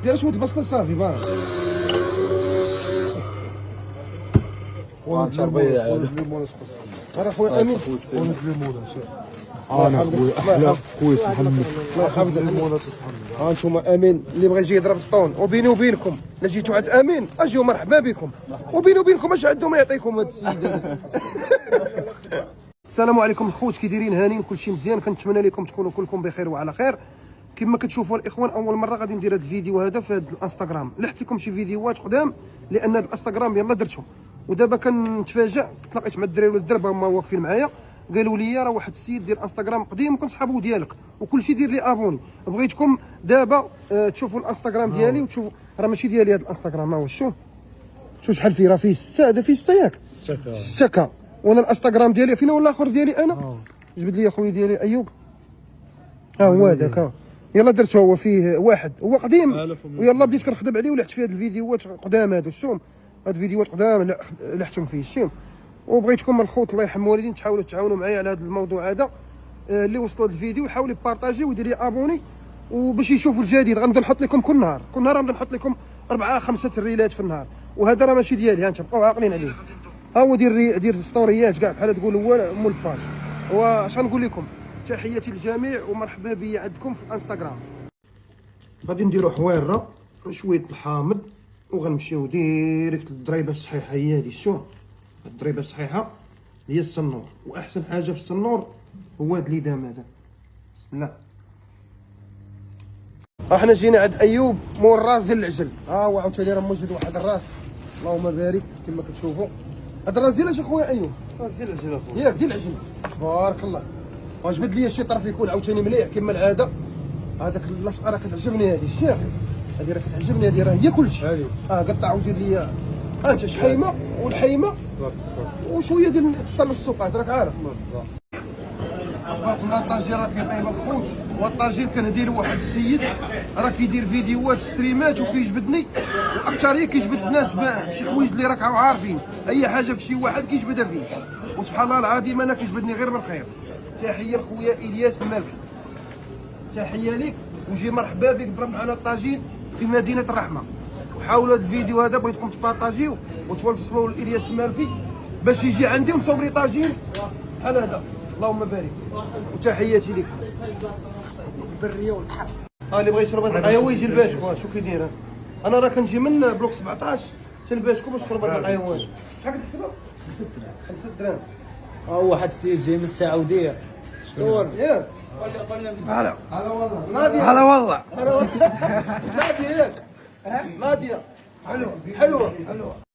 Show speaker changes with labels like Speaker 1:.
Speaker 1: دير شويه البصله صافي بارك.
Speaker 2: خويا تربيه
Speaker 1: راه خويا امين
Speaker 2: انا خويا احلى خويا محمد
Speaker 1: الله يحفظك. ها انتم امين اللي بغى يجي يضرب الطون، وبيني وبينكم الا جيتوا عند امين اجيو مرحبا بكم، وبيني وبينكم اش عنده ما يعطيكم هذا السيد هذا. السلام عليكم الخوت، كي دايرين؟ هانيين؟ كلشي مزيان؟ كنتمنى لكم تكونوا كلكم بخير وعلى خير. كما كتشوفوا الاخوان، اول مره غادي ندير هذا الفيديو هذا في هذا الانستغرام. لحت لكم شي فيديوهات قدام لان هذا الانستغرام يلاه درتهم، ودابا كنتفاجئ تلاقيت مع الدراري ولا الدرب هما واقفين معايا قالوا لي راه واحد السيد ديال انستغرام قديم كنت صحابو ديالك وكلشي دير لي ابوني. بغيتكم دابا تشوفوا الانستغرام ديالي وتشوفوا راه ماشي ديالي هذا الانستغرام. ها هو شوف شحال فيه، راه فيه 6. هذا فيه 6 ياك 6 كا. وانا الانستغرام ديالي فين هو الاخر ديالي انا؟ جبد لي خويا ديالي ايوب، ها هو هذاك. يلا درته، هو فيه واحد، هو قديم ويلا بديت كنخدم عليه ولحت فيه هاد الفيديوهات قدام. هادو الشوم هاد الفيديوهات قدام لحتهم فيه الشيم. وبغيتكم الخوت الله يرحم الوالدين تحاولوا تعاونوا معايا على هذا الموضوع هذا. اللي وصلوا الفيديو يحاول يبارطاجي ويدير لي ابوني وباش يشوفوا الجديد. غنبدا نحط لكم كل نهار غنبدا نحط لكم 4 5 ريلات في النهار، وهذا راه ماشي ديالي. ها انت بقاو عاقلين عليه. ها هو دير ستوريات كاع بحال تقول هو مول الباج. واش غنقول لكم؟ تحياتي للجميع ومرحبا بيا عندكم في الانستغرام. غادي نديرو حويره شويه الحامض وغنمشيو ديريكت للضريبه الصحيحه. هي هذه، شوف الضريبه الصحيحه هي السنور، واحسن حاجه في السنور هو هذا الليدام هذا. بسم الله. احنا جينا عند ايوب مول الراس ديال العجل. ها هو عاوتاني راه موجود واحد الراس اللهم بارك كما كتشوفوا. هذا الراس ديال اش اخويا ايوب؟ الراس ديال العجل اخويا. ياك ديال العجل، تبارك الله. وجبد لي شي طرف يكون عاوتاني مليح كما العاده. هذاك اللاصقه راه كتعجبني هذه الشيخ، هذه راه كتعجبني، هذه راه هي كلشي. قطع ودير لي ها انت شحيمه والحيمه وشويه ديال الطل السوقات راك عارف. تبارك الله. الطاجين راه كيطيب الخوش، والطاجين كندير واحد السيد راه كيدير فيديوهات ستريمات وكيجبدني، واكثريه كيجبد الناس بشي حوايج اللي راك عارفين. اي حاجه في شي واحد كيجبدها فيه، وسبحان الله العظيم انا كيجبدني غير بالخير. تحيه لخويا الياس المالكي، تحيه ليك وجي مرحبا بك. ضرب معنا الطاجين في مدينه الرحمه. وحاولوا هذا الفيديو هذا بغيتكم تبارطاجيو وتوصلوا لإلياس المالكي باش يجي عندي ونصور لي طاجين بحال هذا. اللهم بارك. وتحياتي لك. البريه والبحر. اللي بغى يشرب هذا القهوه يجي لباشكو. شو كيدير؟ انا راه كنجي من بلوك 17 حتى لباشكو باش نشرب هذا القهوه. شحال كتحسبها؟ 5 دراهم.
Speaker 3: واحد السيد جاي من السعوديه.
Speaker 1: شكون؟ ياك
Speaker 3: هلا
Speaker 1: والله. ناديه.
Speaker 3: هلا والله.
Speaker 1: ناديه ياك. ناديه حلوه حلوه حلوه.